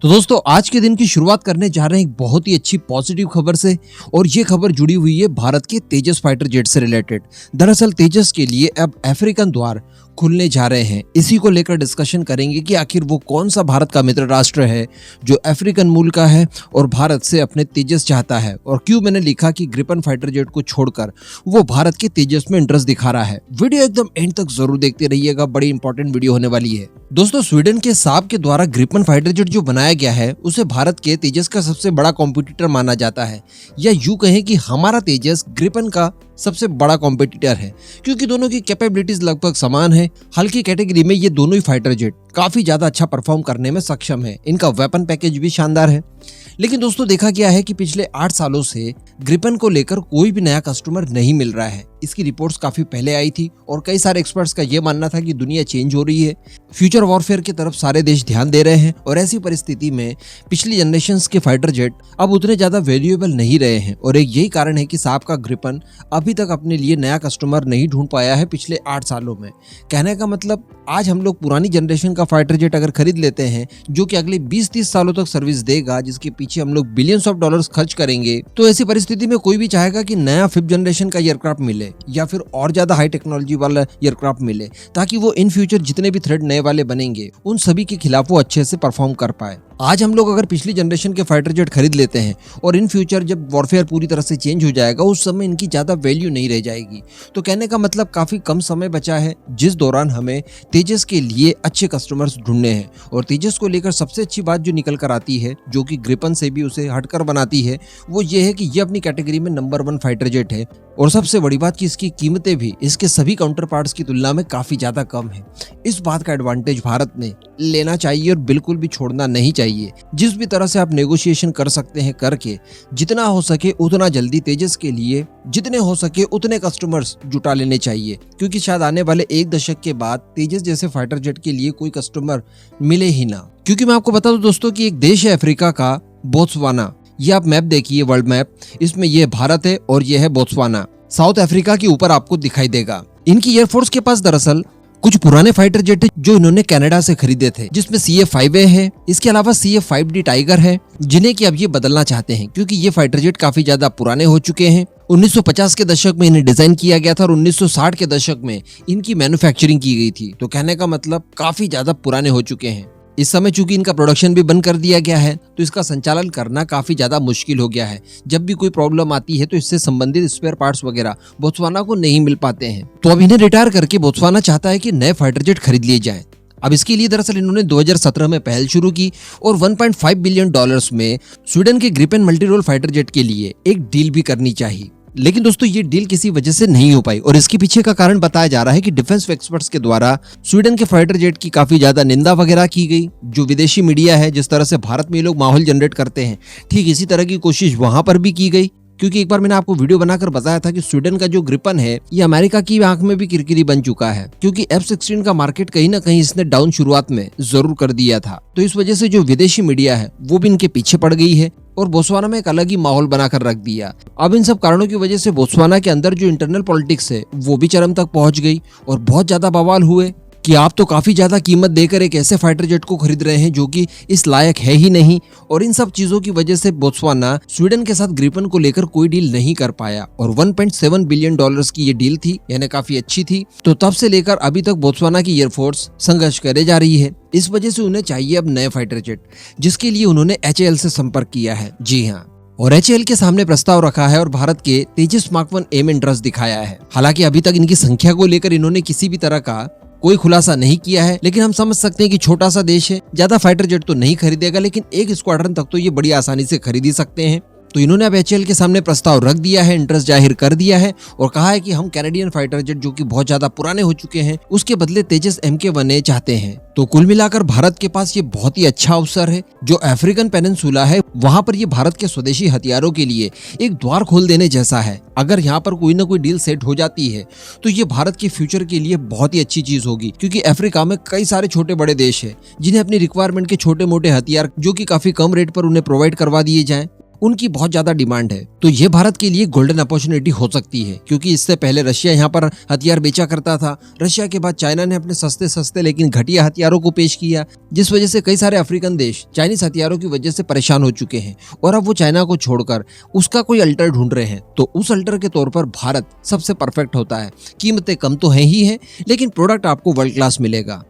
तो दोस्तों आज के दिन की शुरुआत करने जा रहे हैं एक बहुत ही अच्छी पॉजिटिव खबर से। और ये खबर जुड़ी हुई है भारत के तेजस फाइटर जेट से रिलेटेड। दरअसल तेजस के लिए अब अफ्रीकन द्वार खुलने जा रहे हैं। इसी को लेकर डिस्कशन करेंगे कि आखिर वो कौन सा भारत का मित्र राष्ट्र है जो अफ्रीकन मूल का है और भारत से अपने तेजस चाहता है, और क्यों मैंने लिखा कि ग्रिपन फाइटर जेट को छोड़कर वो भारत के तेजस में इंटरेस्ट दिखा रहा है। वीडियो एकदम एंड तक जरूर देखते रहिएगा, बड़ी इंपॉर्टेंट वीडियो होने वाली है। दोस्तों स्वीडन के साब के द्वारा ग्रिपन फाइटर जेट जो बनाया गया है उसे भारत के तेजस का सबसे बड़ा कॉम्पिटिटर माना जाता है, या यूं कहें कि हमारा तेजस ग्रिपन का सबसे बड़ा कॉम्पिटिटर है, क्योंकि दोनों की कैपेबिलिटीज लगभग समान है। हल्की कैटेगरी में ये दोनों ही फाइटर जेट काफी ज्यादा अच्छा परफॉर्म करने में सक्षम है। इनका वेपन पैकेज भी शानदार है। लेकिन दोस्तों देखा गया है कि पिछले 8 सालों से ग्रिपन को लेकर कोई भी नया कस्टमर नहीं मिल रहा है। इसकी रिपोर्ट्स काफी पहले आई थी और कई सारे एक्सपर्ट्स का यह मानना था कि दुनिया चेंज हो रही है, फ्यूचर वॉरफेयर की तरफ सारे देश ध्यान दे रहे हैं, और ऐसी परिस्थिति में पिछली जनरेशंस के फाइटर जेट अब उतने ज्यादा वैल्यूएबल नहीं रहे हैं। और एक यही कारण है कि साब का ग्रिपन अभी तक अपने लिए नया कस्टमर नहीं ढूंढ पाया है पिछले 8 सालों में। कहने का मतलब आज हम लोग पुरानी जनरेशन का फाइटर जेट अगर खरीद लेते हैं जो कि अगले 20-30 सालों तक सर्विस देगा, जिसके पीछे हम लोग बिलियंस ऑफ डॉलर्स खर्च करेंगे, तो ऐसी परिस्थिति में कोई भी चाहेगा कि नया 5th जनरेशन का एयरक्राफ्ट मिले या फिर और ज्यादा हाई टेक्नोलॉजी वाला एयरक्राफ्ट मिले, ताकि वो इन फ्यूचर जितने भी थ्रेड नए वाले बनेंगे उन सभी के खिलाफ वो अच्छे से परफॉर्म कर पाए। आज हम लोग अगर पिछली जनरेशन के फाइटर जेट खरीद लेते हैं और इन फ्यूचर जब वॉरफेयर पूरी तरह से चेंज हो जाएगा उस समय इनकी ज्यादा वैल्यू नहीं रह जाएगी। तो कहने का मतलब काफी कम समय बचा है जिस दौरान हमें तेजस के लिए अच्छे कस्टमर्स ढूंढने हैं। और तेजस को लेकर सबसे अच्छी बात जो निकल कर आती है, जो कि ग्रिपन से भी उसे हटकर बनाती है, वो ये है कि ये अपनी कैटेगरी में नंबर 1 फाइटर जेट है। और सबसे बड़ी बात कि इसकी कीमतें भी इसके सभी काउंटर पार्ट्स की तुलना में काफी ज्यादा कम है। इस बात का एडवांटेज भारत ने लेना चाहिए और बिल्कुल भी छोड़ना नहीं चाहिए। जिस भी तरह से आप नेगोशिएशन कर सकते हैं करके जितना हो सके उतना जल्दी तेजस के लिए जितने हो सके उतने कस्टमर्स जुटा लेने चाहिए, क्योंकि शायद आने वाले 1 दशक के बाद तेजस जैसे फाइटर जेट के लिए कोई कस्टमर मिले ही ना। क्योंकि मैं आपको बता दूं दोस्तों कि एक देश है अफ्रीका का, बोत्सवाना। ये आप मैप देखिए, वर्ल्ड मैप, इसमें ये भारत है और ये है बोत्सवाना। साउथ अफ्रीका के ऊपर आपको दिखाई देगा। इनकी एयरफोर्स के पास दरअसल कुछ पुराने फाइटर जेट जो इन्होंने कनाडा से खरीदे थे, जिसमें CF-5A है, इसके अलावा CF-5D टाइगर है, जिन्हें कि अब ये बदलना चाहते हैं क्योंकि ये फाइटर जेट काफी ज्यादा पुराने हो चुके हैं। 1950 के दशक में इन्हें डिजाइन किया गया था और 1960 के दशक में इनकी मैन्युफैक्चरिंग की गई थी। तो कहने का मतलब काफी ज्यादा पुराने हो चुके हैं। इस समय चूंकि इनका प्रोडक्शन भी बंद कर दिया गया है तो इसका संचालन करना काफी ज्यादा मुश्किल हो गया है। जब भी कोई प्रॉब्लम आती है तो इससे संबंधित स्पेयर पार्ट्स वगैरह बोत्सवाना को नहीं मिल पाते हैं। तो अब इन्हें रिटायर करके बोत्सवाना चाहता है कि नए फाइटर जेट खरीद लिए जाएं। अब इसके लिए दरअसल इन्होंने 2017 में पहल शुरू की और 1.5 बिलियन डॉलर्स में स्वीडन के Gripen multi role fighter jet के लिए एक डील भी करनी चाहिए। लेकिन दोस्तों ये डील किसी वजह से नहीं हो पाई और इसके पीछे का कारण बताया जा रहा है कि डिफेंस एक्सपर्ट्स के द्वारा स्वीडन के फाइटर जेट की काफी ज्यादा निंदा वगैरह की गई। जो विदेशी मीडिया है, जिस तरह से भारत में ये लोग माहौल जनरेट करते हैं, ठीक इसी तरह की कोशिश वहां पर भी की गई। क्योंकि एक बार मैंने आपको वीडियो बनाकर बताया था कि स्वीडन का जो ग्रिपन है ये अमेरिका की आंख में भी किरकिरी बन चुका है, क्योंकि F-16 का मार्केट कहीं ना कहीं इसने डाउन शुरुआत में जरूर कर दिया था। तो इस वजह से जो विदेशी मीडिया है वो भी इनके पीछे पड़ गई है और बोत्सवाना में एक अलग ही माहौल बनाकर रख दिया। अब इन सब कारणों की वजह से बोत्सवाना के अंदर जो इंटरनल पॉलिटिक्स है वो भी चरम तक पहुंच गई और बहुत ज्यादा बवाल हुए कि आप तो काफी ज्यादा कीमत देकर एक ऐसे फाइटर जेट को खरीद रहे हैं जो कि इस लायक है ही नहीं। और इन सब चीजों की वजह से बोत्सवाना स्वीडन के साथ ग्रिपन को लेकर कोई डील नहीं कर पाया और 1.7 बिलियन डॉलर्स की ये डील थी, यानी काफी अच्छी थी। तो तब से लेकर अभी तक बोत्सवाना की एयरफोर्स संघर्ष करे जा रही है। इस वजह से उन्हें चाहिए अब नए फाइटर जेट, जिसके लिए उन्होंने HAL से संपर्क किया है। जी हाँ, और HAL के सामने प्रस्ताव रखा है और भारत के तेजस मार्क 1A में इंटरेस्ट दिखाया है। हालांकि अभी तक इनकी संख्या को लेकर इन्होंने किसी भी तरह का कोई खुलासा नहीं किया है, लेकिन हम समझ सकते हैं कि छोटा सा देश है, ज्यादा फाइटर जेट तो नहीं खरीदेगा, लेकिन एक स्क्वाड्रन तक तो ये बड़ी आसानी से खरीद ही सकते हैं। तो इन्होंने अब HAL के सामने प्रस्ताव रख दिया है, इंटरेस्ट जाहिर कर दिया है और कहा है कि हम कैनेडियन फाइटर जेट जो कि बहुत ज्यादा पुराने हो चुके हैं उसके बदले तेजस MK-1A चाहते हैं। तो कुल मिलाकर भारत के पास ये बहुत ही अच्छा अवसर है। जो अफ्रीकन पेनिनसुला है वहां पर ये भारत के स्वदेशी हथियारों के लिए एक द्वार खोल देने जैसा है। अगर यहाँ पर कोई ना कोई डील सेट हो जाती है तो ये भारत के फ्यूचर के लिए बहुत ही अच्छी चीज होगी, क्योंकि अफ्रीका में कई सारे छोटे बड़े देश है जिन्हें अपनी रिक्वायरमेंट के छोटे मोटे हथियार जो कि काफी कम रेट पर उन्हें प्रोवाइड करवा दिए जाएं उनकी बहुत ज्यादा डिमांड है। तो ये भारत के लिए गोल्डन अपॉर्चुनिटी हो सकती है, क्योंकि इससे पहले रशिया यहाँ पर हथियार बेचा करता था। रशिया के बाद चाइना ने अपने सस्ते सस्ते लेकिन घटिया हथियारों को पेश किया, जिस वजह से कई सारे अफ्रीकन देश चाइनीज हथियारों की वजह से परेशान हो चुके हैं और अब वो चाइना को छोड़कर उसका कोई अल्टर ढूंढ रहे हैं। तो उस अल्टर के तौर पर भारत सबसे परफेक्ट होता है। कीमतें कम तो हैं ही हैं, लेकिन प्रोडक्ट आपको वर्ल्ड क्लास मिलेगा।